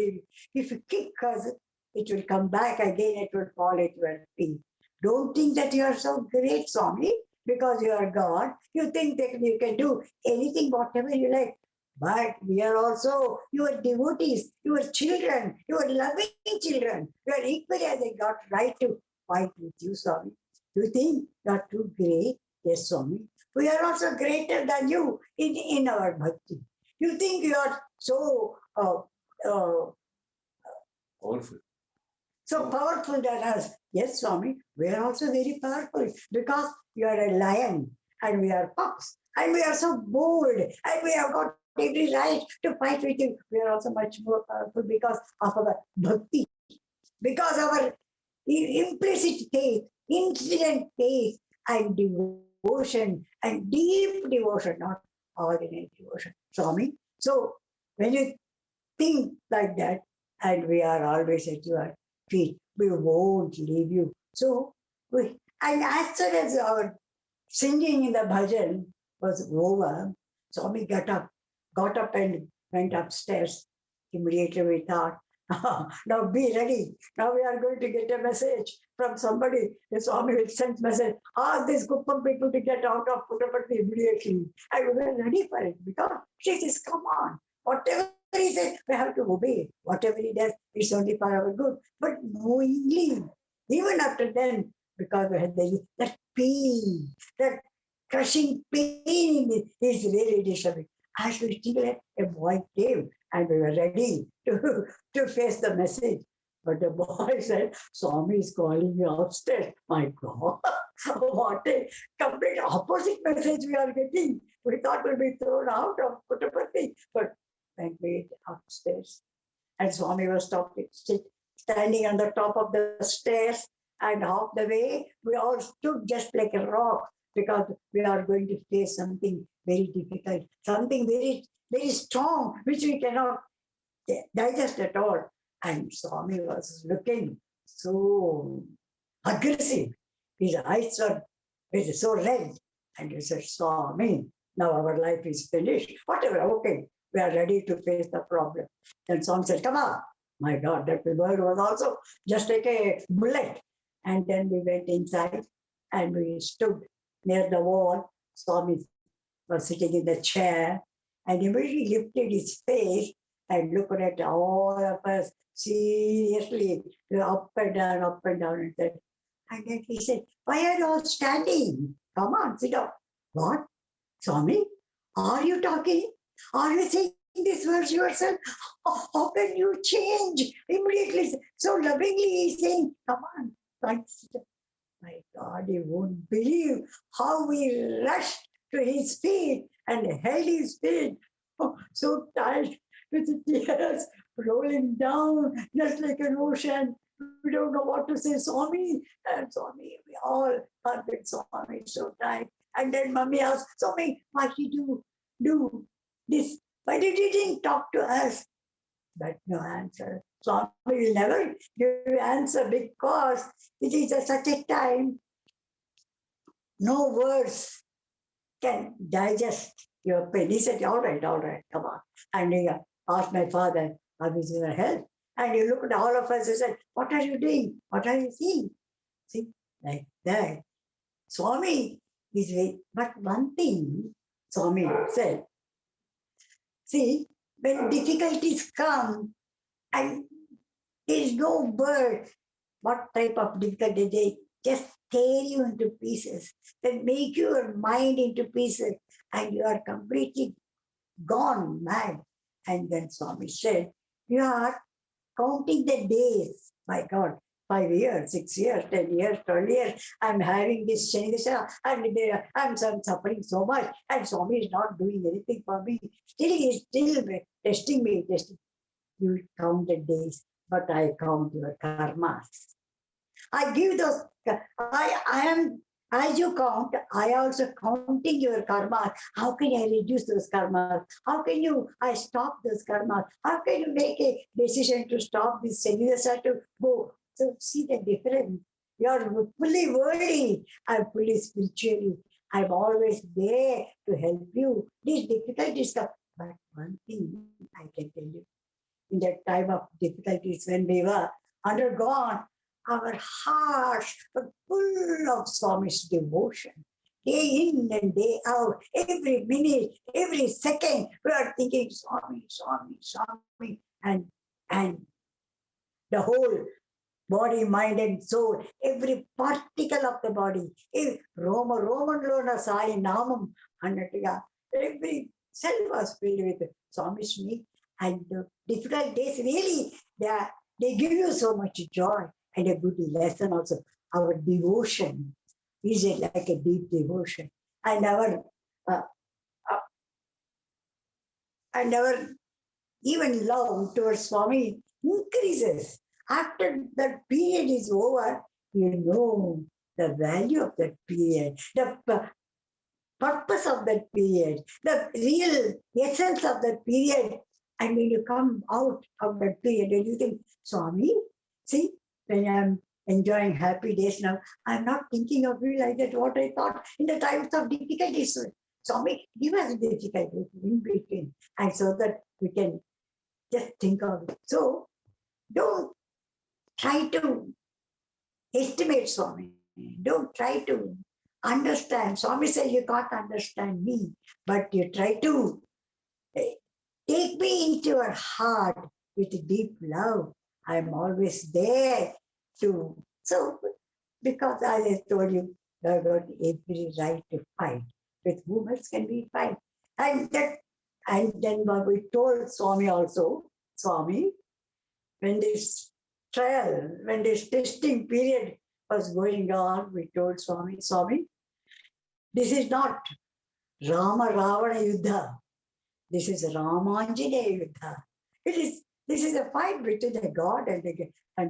If you kick us, it will come back again, it will fall at your feet. Don't think that you are so great, Swami, because you are God. You think that you can do anything, whatever you like. But we are also your devotees, your children, your loving children. You are equally as they got right to fight with you, Swami. You think you are too great? Yes, Swami. We are also greater than you in our bhakti. You think you are so Powerful. so powerful than us. Yes, Swami, we are also very powerful because you are a lion and we are fox and we are so bold and we have got every right to fight with you. We are also much more powerful because of our bhakti, because of our implicit faith, incident faith and devotion and deep devotion, not ordinary devotion. Swami, so when you think like that, and we are always at your feet, we won't leave you. So, and as soon as our singing in the bhajan was over, Swami got up and went upstairs. Immediately we thought, now be ready. Now we are going to get a message from somebody. The Swami will send message, ask these Kuppam people to get out of Puttaparthi immediately. And we were ready for it because she says, come on, whatever he says, we have to obey. Whatever he does, it's only for our good. But knowingly, even after then, because we had that pain, that crushing pain is really disturbing. As we still had a boy came and we were ready to face the message. But the boy said, Swami is calling you upstairs. My God, what a complete opposite message we are getting. We thought we'll be thrown out of Puttaparthi, but went way upstairs. And Swami was standing on the top of the stairs, and half the way we all stood just like a rock because we are going to face something very difficult, something very, very strong, which we cannot digest at all. And Swami was looking so aggressive. His eyes were so red. And he said, Swami, now our life is finished. Whatever, okay, we are ready to face the problem. Then Swami said, come on. My God, that word was also just like a bullet. And then we went inside and we stood near the wall. Swami was sitting in the chair and immediately lifted his face and looked at all of us seriously, up and down, and said, and then he said, why are you all standing? Come on, sit down. What? Swami, are you talking? Are you saying these words yourself? How can you change immediately? So lovingly he's saying, come on, sit down. My God, you won't believe how we rushed to his feet and held his feet. Oh, so tight with the tears rolling down just like an ocean. We don't know what to say, Swami. And Swami, we all are with Swami so tight. And then Mummy asked, Swami, why did you do this? Why did you didn't talk to us? But no answer. Swami will never give answer because it is at such a time no words can digest your pain. He said, all right, come on. And he asked my father, how is your health? And he looked at all of us and said, what are you doing? What are you seeing? See, like that. Swami is very, but one thing Swami said, see, when difficulties come and there is no word, what type of difficulty they just tear you into pieces, they make your mind into pieces, and you are completely gone mad. And then Swami said, you are counting the days. My God, 5 years, 6 years, 10 years, 12 years, I'm having this Shanidasha, and I'm suffering so much, and Swami is not doing anything for me. Still, he is still testing me. You count the days, but I count your karmas. I give those, I am, as you count, I also counting your karmas. How can I reduce those karmas? How can I stop those karmas? How can you make a decision to stop this Sannyasa to go? So see the difference. You are fully worldly. I'm fully spiritually. I'm always there to help you. These difficulties come. But one thing I can tell you, in that time of difficulties when we were undergone, our hearts were full of Swami's devotion. Day in and day out, every minute, every second, we are thinking Swami, Swami, Swami, and the whole body, mind, and soul, every particle of the body, Roma, Romanlona Sai Namam, Anatiga, every cell was filled with Swami's me. And the difficult days really, they give you so much joy and a good lesson also. Our devotion is like a deep devotion. And uh, uh, our even love towards Swami increases. After that period is over, you know the value of that period, the purpose of that period, the real essence of that period. And when you come out of that period and you think, Swami, see, when I'm enjoying happy days now, I'm not thinking of you like that, what I thought in the times of difficulties. Swami, give us difficulties in between, and so that we can just think of it. So don't try to estimate Swami. Don't try to understand. Swami said you can't understand me, but you try to take me into your heart with deep love. I'm always there to. So, because as I told you, you have got every right to fight. With whom else can we fight? And then we told Swami also, Swami, when this trial, when this testing period was going on, we told Swami, Swami, this is not Rama Ravana Yuddha. This is Ramanjana Yuddha. This is a fight between the God and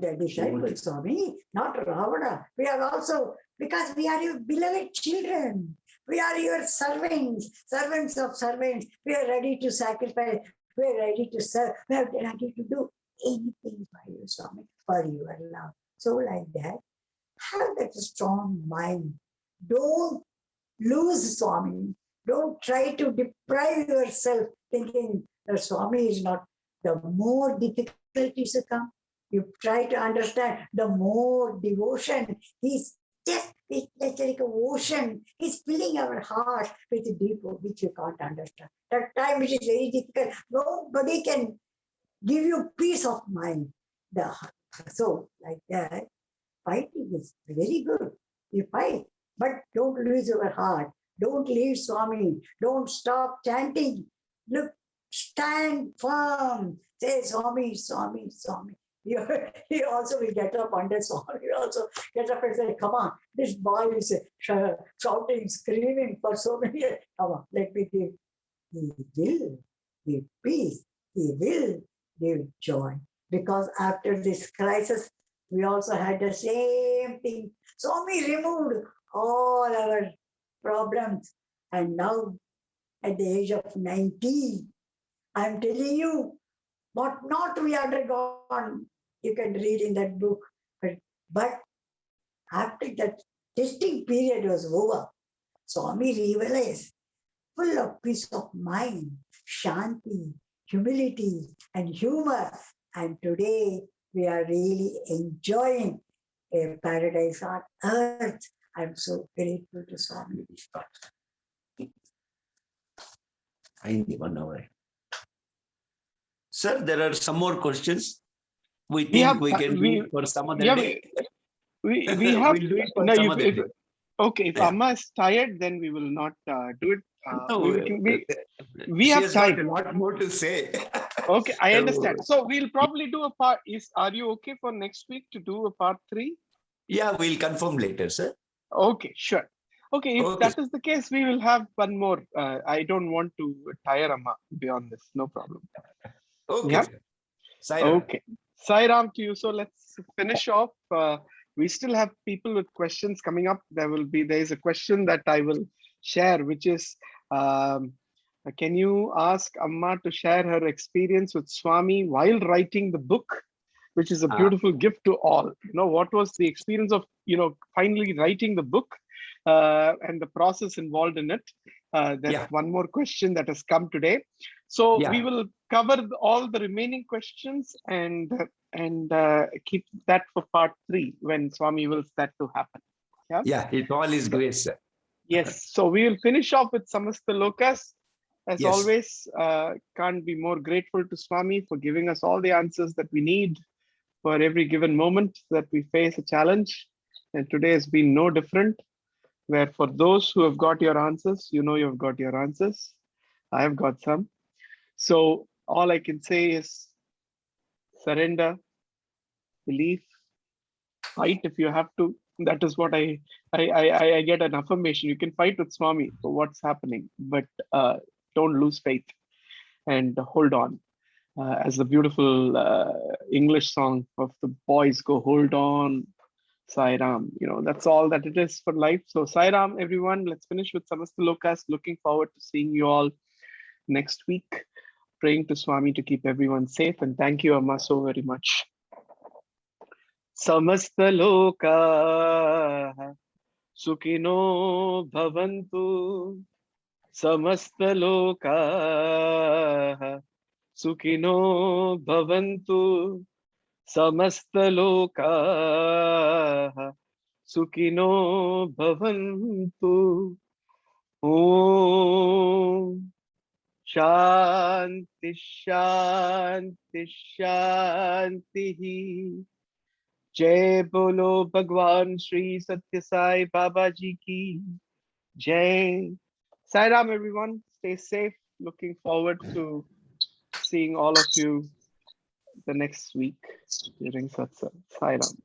the disciple, Swami, not Ravana. We are also, because we are your beloved children. We are your servants, servants of servants. We are ready to sacrifice. We are ready to serve. We are ready to do anything for you, Swami, for your love. So like that, have that strong mind. Don't lose Swami. Don't try to deprive yourself thinking the Swami is not. The more difficulties come, you try to understand, the more devotion. He's just it's like an ocean. He's filling our heart with deep, which you can't understand. That time it is very difficult. Nobody can give you peace of mind. So like that, fighting is very good. You fight, but don't lose your heart. Don't leave Swami. Don't stop chanting. Look, stand firm. Say Swami, Swami, Swami. You also will get up under Swami. You also get up and say, come on, this boy is shouting, screaming for so many years. Come on, let me give. He will give peace. He will give joy. Because after this crisis, we also had the same thing. Swami removed all our problems. And now, at the age of 90, I'm telling you, what not we undergone, you can read in that book. But after that testing period was over, Swami realized, full of peace of mind, shanti, humility, and humor. And today we are really enjoying a paradise on earth. I'm so grateful to Swami. Finally, 1 hour. Sir, there are some more questions. We We think have we can do it for some other yeah, day. we have We'll do it for no. some other day. Okay, if Yeah. Amma is tired, then we will not do it. No, We she have has got a time. lot more to say. Okay, I understand. So we'll probably do a part. Are you okay for next week to do a part 3? Yeah, we'll confirm later, sir. Okay, sure. Okay, if Okay. that is the case, we will have one more. I don't want to tire Amma beyond this. No problem. Okay. Yeah. Sir. Sai Ram. Okay. Sai Ram to you. So let's finish off. We still have people with questions coming up. There is a question that I will share, which is, can you ask Amma to share her experience with Swami while writing the book, which is a beautiful gift to all. What was the experience of, finally writing the book? and the process involved in it. There's Yeah. one more question that has come today. So we Yeah. will cover all the remaining questions and keep that for part 3 when Swami wills that to happen. Yeah. Yeah. It all is So, grace, sir. yes. So we will finish off with Samasta Lokas. As Yes. always, can't be more grateful to Swami for giving us all the answers that we need for every given moment that we face a challenge. And today has been no different, where for those who have got your answers, you know you've got your answers. I have got some. So all I can say is surrender, believe, fight if you have to. That is what I get an affirmation. You can fight with Swami for what's happening, but don't lose faith and hold on. As the beautiful English song of the boys go, hold on, Sai Ram. You know, that's all that it is for life. So Sai Ram, everyone, let's finish with Samasta Lokas. Looking forward to seeing you all next week. Praying to Swami to keep everyone safe. And thank you, Amma, so very much. Samasta Loka Sukhino Bhavantu. Samasta Loka Sukhino Bhavantu. Samasta Loka Sukhino Bhavantu. Om Shanti Shanti Shanti. Jai Bolo Bhagwan Shri Satya Sai Baba Ji ki Jai. Sai Ram, everyone. Stay safe. Looking forward to seeing all of you the next week during Satsangh. Sai Ram.